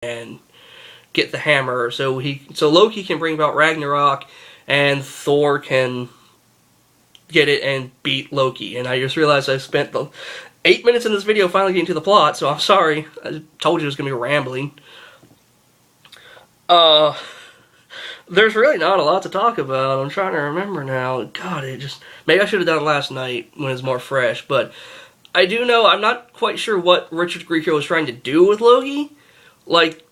and get the hammer, so Loki can bring about Ragnarok, and Thor can get it and beat Loki. And I just realized I spent the 8 minutes in this video finally getting to the plot, so I'm sorry. I told you it was going to be rambling. There's really not a lot to talk about. I'm trying to remember now. God, maybe I should have done it last night when it's more fresh, but I do know, I'm not quite sure what Richard Grieco was trying to do with Loki. Like,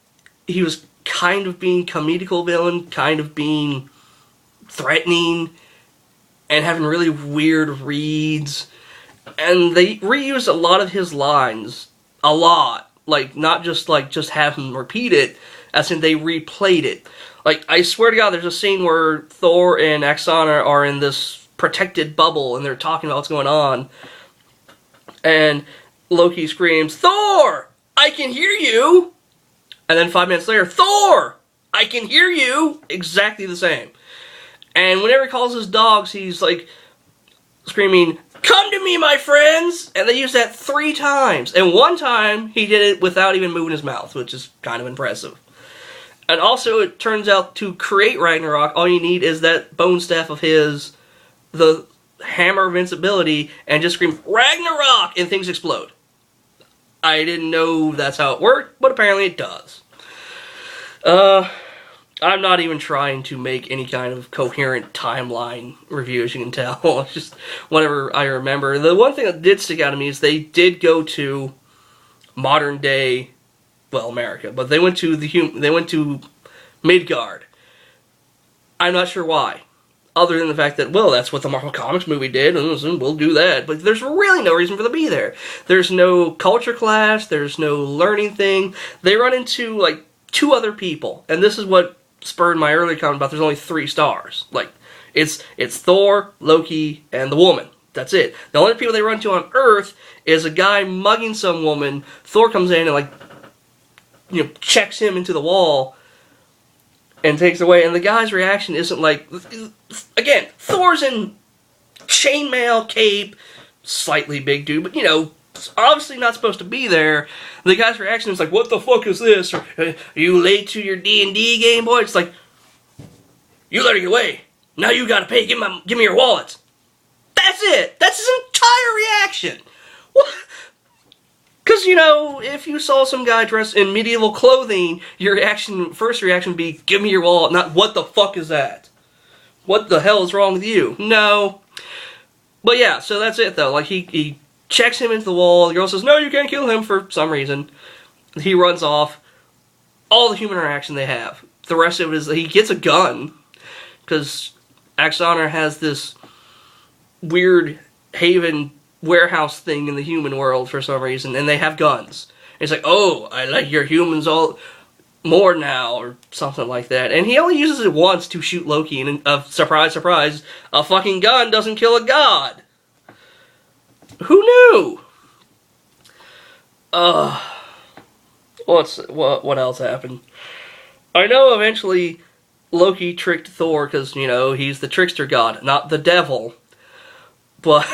he was kind of being comedical villain, kind of being threatening, and having really weird reads. And they reused a lot of his lines. A lot. Like, not just have him repeat it, as in they replayed it. Like, I swear to God, there's a scene where Thor and Oksana are in this protected bubble, and they're talking about what's going on. And Loki screams, "Thor! I can hear you!" And then 5 minutes later, "Thor! I can hear you!" Exactly the same. And whenever he calls his dogs, he's like screaming, "Come to me, my friends!" And they use that 3 times. And one time, he did it without even moving his mouth, which is kind of impressive. And also, it turns out to create Ragnarok, all you need is that bone staff of his, the hammer of invincibility, and just scream, "Ragnarok!" and things explode. I didn't know that's how it worked, but apparently it does. I'm not even trying to make any kind of coherent timeline review, as you can tell. It's just whatever I remember. The one thing that did stick out to me is they did go to modern day, well, America, but they went to Midgard. I'm not sure why, other than the fact that, well, that's what the Marvel Comics movie did, and we'll do that. But there's really no reason for them to be there. There's no culture clash. There's no learning thing. They run into, like, 2 other people, and this is what spurred my earlier comment about there's only 3 stars. Like, it's Thor, Loki, and the woman. That's it. The only people they run into on Earth is a guy mugging some woman. Thor comes in and, like, checks him into the wall and takes away. And the guy's reaction isn't like, again, Thor's in chainmail, cape, slightly big dude, but obviously not supposed to be there. The guy's reaction is like, "What the fuck is this?" Or, "Are you late to your D&D game, boy?" It's like, "You let her get away. Now you gotta pay. Give me your wallet." That's it. That's his entire reaction. What? Because, if you saw some guy dressed in medieval clothing, your first reaction would be, "Give me your wallet," not, "What the fuck is that? What the hell is wrong with you?" No. But yeah, so that's it, though. Like, he checks him into the wall. The girl says, "No, you can't kill him," for some reason. He runs off. All the human interaction they have. The rest of it is that he gets a gun, because Oksana has this weird haven warehouse thing in the human world for some reason, and they have guns. And it's like, "Oh, I like your humans all more now," or something like that. And he only uses it once to shoot Loki, and surprise, surprise, a fucking gun doesn't kill a god. Who knew? What else happened? I know eventually Loki tricked Thor because, he's the trickster god, not the devil. But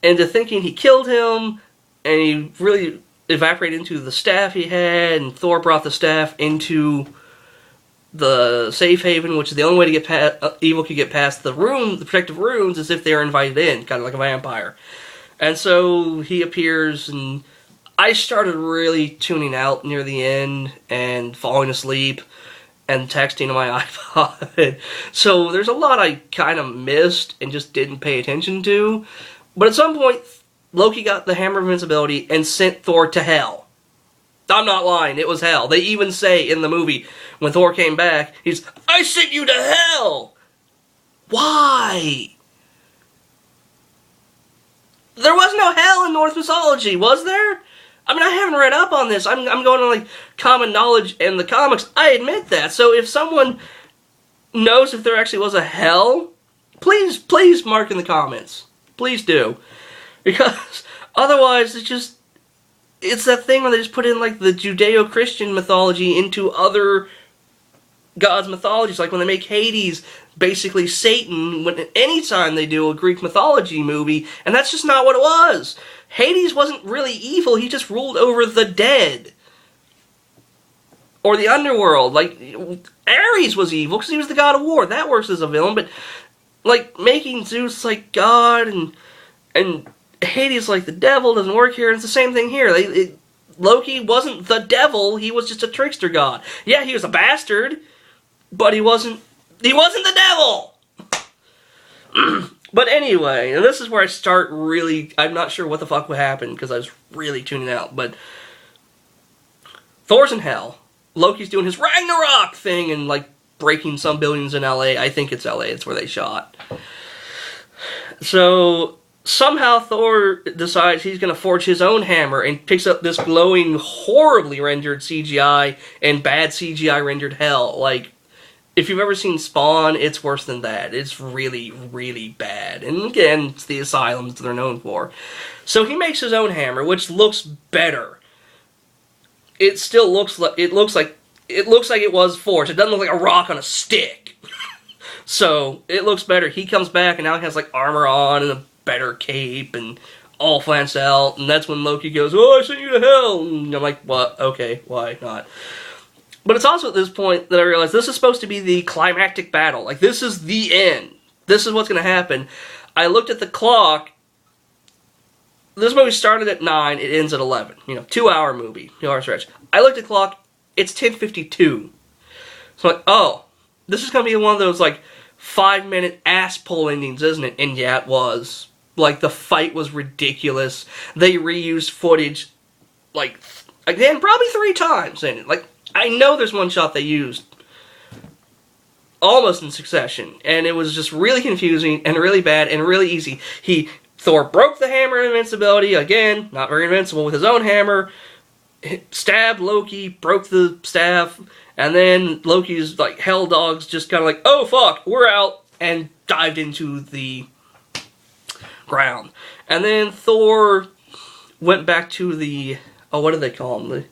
into thinking he killed him, and he really evaporated into the staff he had, and Thor brought the staff into the safe haven, which is the only way to get past, evil could get past the protective runes, is if they are invited in, kind of like a vampire. And so he appears, and I started really tuning out near the end and falling asleep and texting on my iPod. So there's a lot I kind of missed and just didn't pay attention to. But at some point, Loki got the hammer of invincibility and sent Thor to hell. I'm not lying, it was hell. They even say in the movie, when Thor came back, "I sent you to hell!" Why? There was no hell in Norse mythology, was there? I mean, I haven't read up on this. I'm going on, common knowledge in the comics. I admit that. So if someone knows if there actually was a hell, please mark in the comments. Please do. Because otherwise, it's that thing where they just put in, the Judeo-Christian mythology into other gods' mythologies. Like when they make Hades basically Satan, anytime they do a Greek mythology movie, and that's just not what it was. Hades wasn't really evil, he just ruled over the dead. Or the underworld. Like, Ares was evil because he was the god of war. That works as a villain, but, like, making Zeus like god and Hades like the devil doesn't work here. It's the same thing here. Loki wasn't the devil. He was just a trickster god. Yeah, he was a bastard, but he wasn't the devil! But anyway, and this is where I start really... I'm not sure what the fuck would happen, because I was really tuning out, but... Thor's in hell. Loki's doing his Ragnarok thing and, like, breaking some buildings in LA. I think it's LA. It's where they shot. So, somehow Thor decides he's going to forge his own hammer and picks up this glowing, horribly rendered CGI and bad CGI rendered hell. Like, if you've ever seen Spawn, it's worse than that. It's really, really bad. And again, it's the asylums they're known for. So he makes his own hammer, which looks better. It still looks like it looks like it was forged. It doesn't look like a rock on a stick. So it looks better. He comes back and now he has like armor on and a better cape and all flanced out. And that's when Loki goes, "Oh, I sent you to hell." And I'm like, "What? Okay, why not?" But it's also at this point that I realize this is supposed to be the climactic battle. Like, this is the end. This is what's going to happen. I looked at the clock. This movie started at 9, it ends at 11. 2-hour movie, 2-hour stretch. I looked at the clock, it's 10:52. So I'm like, oh, this is going to be one of those, like, 5-minute ass-pull endings, isn't it? And yeah, it was. Like, the fight was ridiculous. They reused footage, like, again, probably 3 times in it. Like, I know there's one shot they used almost in succession, and it was just really confusing and really bad and really easy. Thor broke the hammer of invincibility, again, not very invincible, with his own hammer, stabbed Loki, broke the staff, and then Loki's, like, hell dogs just kind of like, "Oh, fuck, we're out," and dived into the ground. And then Thor went back to the, what do they call them?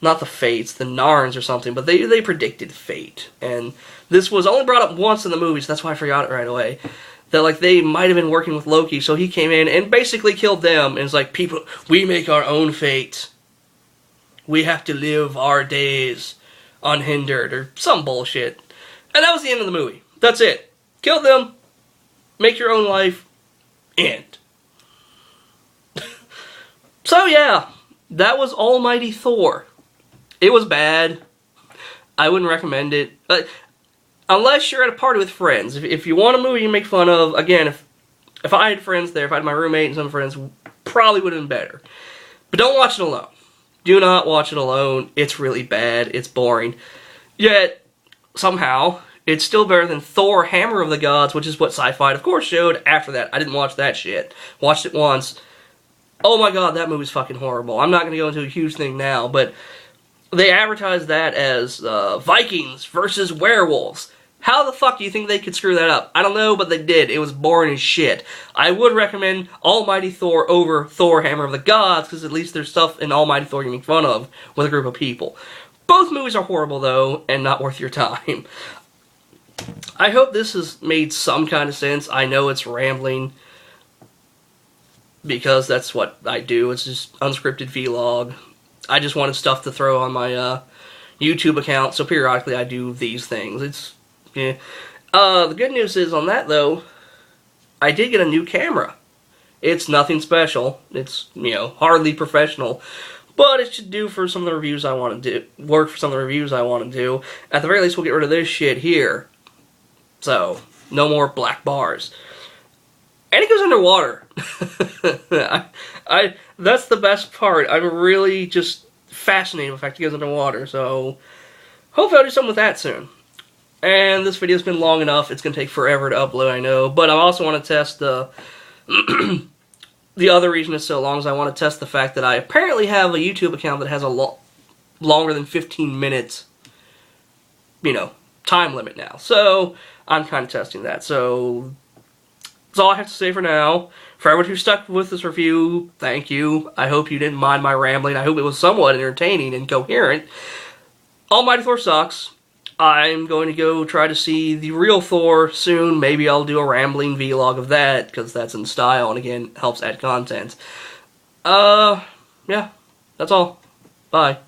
Not the Fates, the Narns or something, but they predicted fate. And this was only brought up once in the movie, so that's why I forgot it right away. That, like, they might have been working with Loki, so he came in and basically killed them. And it's like, people, we make our own fate. We have to live our days unhindered, or some bullshit. And that was the end of the movie. That's it. Kill them, make your own life, end. So yeah, that was Almighty Thor. It was bad. I wouldn't recommend it. Unless you're at a party with friends. If you want a movie you make fun of, again, if I had friends there, if I had my roommate and some friends, probably would have been better. But don't watch it alone. Do not watch it alone. It's really bad. It's boring. Yet, somehow, it's still better than Thor, Hammer of the Gods, which is what Sci-Fi, of course, showed after that. I didn't watch that shit. Watched it once. Oh my god, that movie's fucking horrible. I'm not going to go into a huge thing now, but they advertised that as Vikings versus werewolves. How the fuck do you think they could screw that up? I don't know, but they did. It was boring as shit. I would recommend Almighty Thor over Thor, Hammer of the Gods, because at least there's stuff in Almighty Thor you make fun of with a group of people. Both movies are horrible, though, and not worth your time. I hope this has made some kind of sense. I know it's rambling, because that's what I do. It's just unscripted vlog. I just wanted stuff to throw on my YouTube account, so periodically I do these things. Yeah. The good news is on that, though, I did get a new camera. It's nothing special. It's, hardly professional. But it should do for some of the reviews I want to do. Work for some of the reviews I want to do. At the very least, we'll get rid of this shit here. So, no more black bars. And it goes underwater. That's the best part. I'm really just fascinated with the fact it goes underwater. So, hopefully I'll do something with that soon. And this video's been long enough. It's going to take forever to upload, I know. But I also want to test the... the other reason it's so long is I want to test the fact that I apparently have a YouTube account that has a longer than 15 minutes, time limit now. So, I'm kind of testing that. So, that's all I have to say for now. For everyone who stuck with this review, thank you. I hope you didn't mind my rambling. I hope it was somewhat entertaining and coherent. Almighty Thor sucks. I'm going to go try to see the real Thor soon. Maybe I'll do a rambling vlog of that, because that's in style, and again, helps add content. Yeah, that's all. Bye.